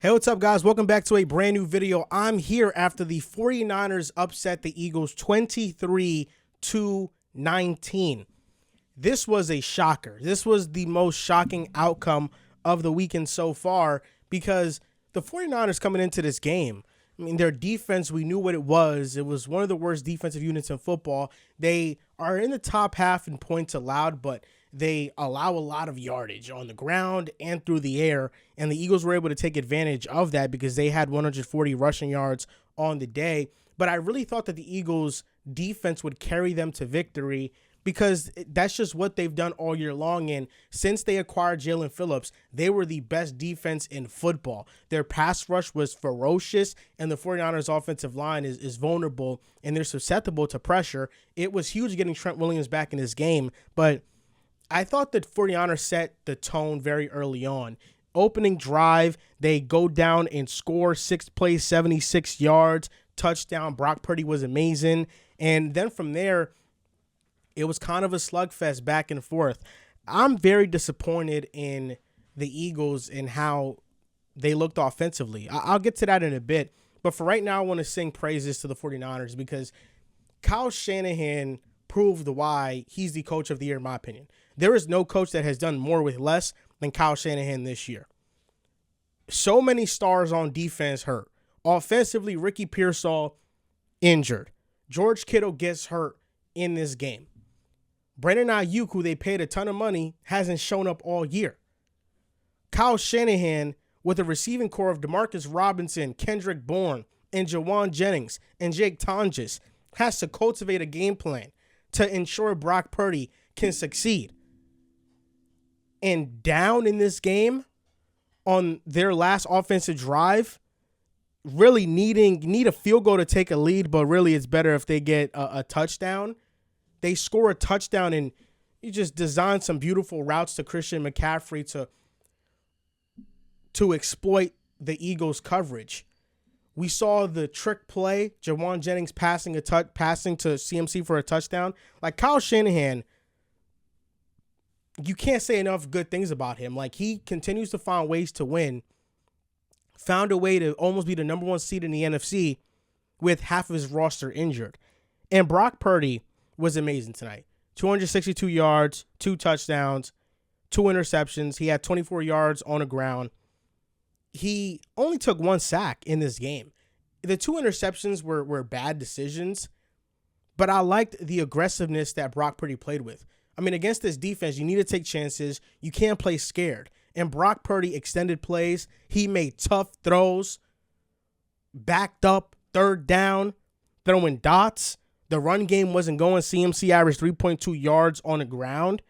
Hey, what's up, guys? Welcome back to a brand new video. I'm here after the 49ers upset the Eagles 23-19. This was a shocker. This was the most shocking outcome of the weekend so far because the 49ers coming into this game, I mean, their defense, we knew what it was. It was one of the worst defensive units in football. They are in the top half in points allowed, but they allow a lot of yardage on the ground and through the air, and the Eagles were able to take advantage of that because they had 140 rushing yards on the day. But I really thought that the Eagles defense would carry them to victory because that's just what they've done all year long. And since they acquired Jalen Phillips, they were the best defense in football. Their pass rush was ferocious, and the 49ers offensive line is vulnerable, and they're susceptible to pressure. It was huge getting Trent Williams back in this game, but I thought that 49ers set the tone very early on. Opening drive, they go down and score 6 plays, 76 yards, touchdown. Brock Purdy was amazing. And then from there, it was kind of a slugfest back and forth. I'm very disappointed in the Eagles and how they looked offensively. I'll get to that in a bit. But for right now, I want to sing praises to the 49ers because Kyle Shanahan proved why he's the coach of the year, in my opinion. There is no coach that has done more with less than Kyle Shanahan this year. So many stars on defense hurt. Offensively, Ricky Pearsall injured. George Kittle gets hurt in this game. Brandon Ayuk, who they paid a ton of money, hasn't shown up all year. Kyle Shanahan, with a receiving core of Demarcus Robinson, Kendrick Bourne, and Jawan Jennings, and Jake Tonjes, has to cultivate a game plan to ensure Brock Purdy can succeed. And down in this game on their last offensive drive, really need a field goal to take a lead, but really it's better if they get a touchdown. They score a touchdown, and you just design some beautiful routes to Christian McCaffrey to exploit the Eagles' coverage. We saw the trick play, Jawan Jennings passing to CMC for a touchdown. Like, Kyle Shanahan, you can't say enough good things about him. Like, he continues to find ways to win. Found a way to almost be the number one seed in the NFC with half of his roster injured. And Brock Purdy was amazing tonight. 262 yards, 2 touchdowns, 2 interceptions. He had 24 yards on the ground. He only took 1 sack in this game. The 2 interceptions were bad decisions, but I liked the aggressiveness that Brock Purdy played with. I mean, against this defense, you need to take chances. You can't play scared. And Brock Purdy extended plays. He made tough throws, backed up, third down, throwing dots. The run game wasn't going. CMC averaged 3.2 yards on the ground.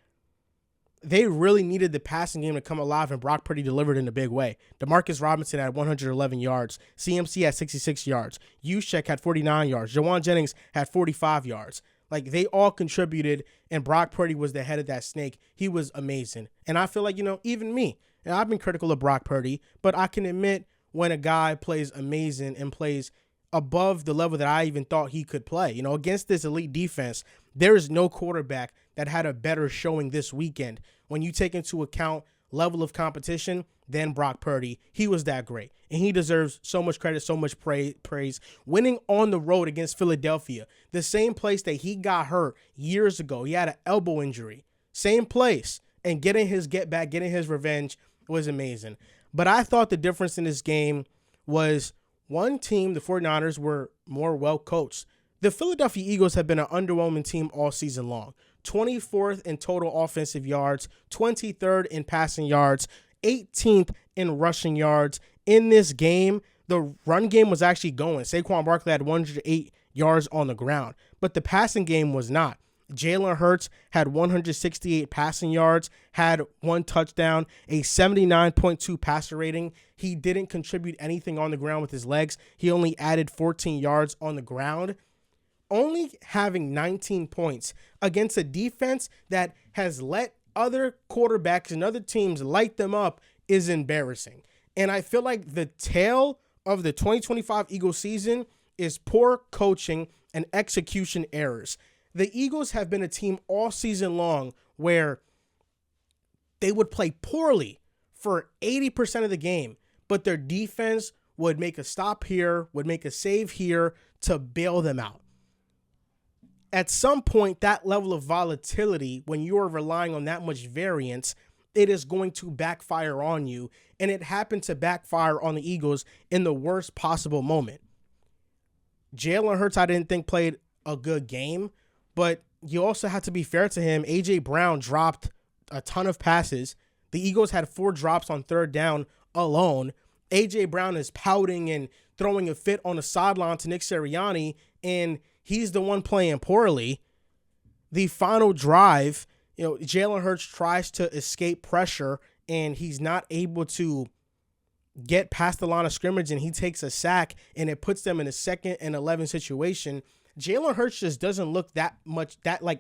They really needed the passing game to come alive, and Brock Purdy delivered in a big way. Demarcus Robinson had 111 yards. CMC had 66 yards. Juszczyk had 49 yards. Jawan Jennings had 45 yards. Like, they all contributed, and Brock Purdy was the head of that snake. He was amazing. And I feel like, even me, and I've been critical of Brock Purdy, but I can admit when a guy plays amazing and plays above the level that I even thought he could play. Against this elite defense, there is no quarterback that had a better showing this weekend. When you take into account level of competition, than Brock Purdy. He was that great, and he deserves so much credit, so much praise. Winning on the road against Philadelphia, the same place that he got hurt years ago. He had an elbow injury. Same place. And getting his get back, getting his revenge was amazing. But I thought the difference in this game was one team, the 49ers, were more well-coached. The Philadelphia Eagles have been an underwhelming team all season long. 24th in total offensive yards, 23rd in passing yards, 18th in rushing yards. In this game, the run game was actually going. Saquon Barkley had 108 yards on the ground, but the passing game was not. Jalen Hurts had 168 passing yards, had 1 touchdown, a 79.2 passer rating. He didn't contribute anything on the ground with his legs. He only added 14 yards on the ground. Only having 19 points against a defense that has let other quarterbacks and other teams light them up is embarrassing. And I feel like the tale of the 2025 Eagles season is poor coaching and execution errors. The Eagles have been a team all season long where they would play poorly for 80% of the game, but their defense would make a stop here, would make a save here to bail them out. At some point, that level of volatility, when you are relying on that much variance, it is going to backfire on you. And it happened to backfire on the Eagles in the worst possible moment. Jalen Hurts, I didn't think played a good game, but you also have to be fair to him. A.J. Brown dropped a ton of passes. The Eagles had 4 drops on third down alone. A.J. Brown is pouting and throwing a fit on the sideline to Nick Sirianni, and he's the one playing poorly. The final drive, Jalen Hurts tries to escape pressure, and he's not able to get past the line of scrimmage, and he takes a sack, and it puts them in a 2nd and 11 situation. Jalen Hurts just doesn't look that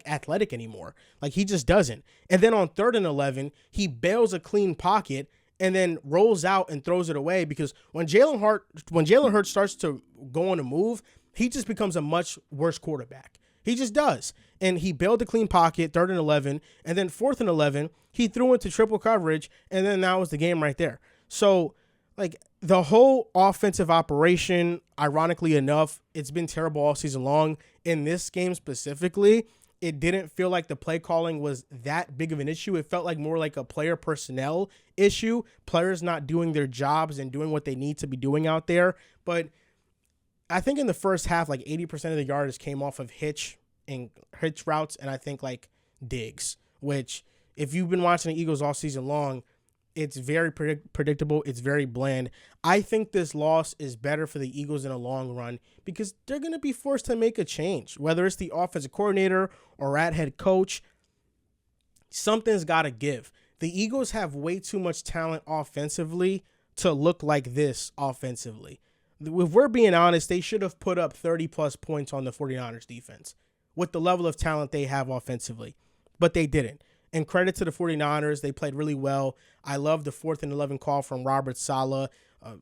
athletic anymore. Like, he just doesn't. And then on 3rd and 11, he bails a clean pocket and then rolls out and throws it away, because when Jalen Hurts starts to go on a move, he just becomes a much worse quarterback. He just does. And he bailed a clean pocket, 3rd and 11, and then 4th and 11, he threw into triple coverage, and then that was the game right there. So, the whole offensive operation, ironically enough, it's been terrible all season long. In this game specifically, it didn't feel like the play calling was that big of an issue. It felt like more like a player personnel issue, players not doing their jobs and doing what they need to be doing out there. But I think in the first half, 80% of the yardage came off of hitch routes, and I think digs, which if you've been watching the Eagles all season long, it's very predictable. It's very bland. I think this loss is better for the Eagles in a long run, because they're going to be forced to make a change, whether it's the offensive coordinator or at head coach. Something's got to give. The Eagles have way too much talent offensively to look like this offensively. If we're being honest, they should have put up 30-plus points on the 49ers defense with the level of talent they have offensively, but they didn't. And credit to the 49ers, they played really well. I love the 4th and 11 call from Robert Saleh,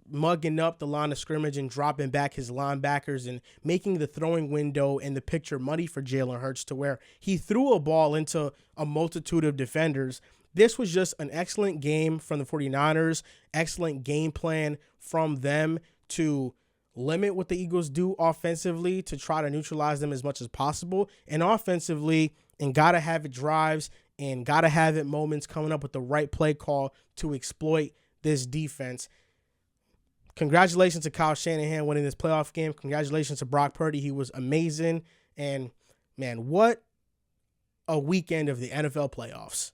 mugging up the line of scrimmage and dropping back his linebackers and making the throwing window and the picture muddy for Jalen Hurts, to where he threw a ball into a multitude of defenders. This was just an excellent game from the 49ers, excellent game plan from them to limit what the Eagles do offensively, to try to neutralize them as much as possible, and offensively, and gotta have it drives and gotta have it moments coming up with the right play call to exploit this defense. Congratulations to Kyle Shanahan winning this playoff game. Congratulations to Brock Purdy. He was amazing. And man, what a weekend of the NFL playoffs.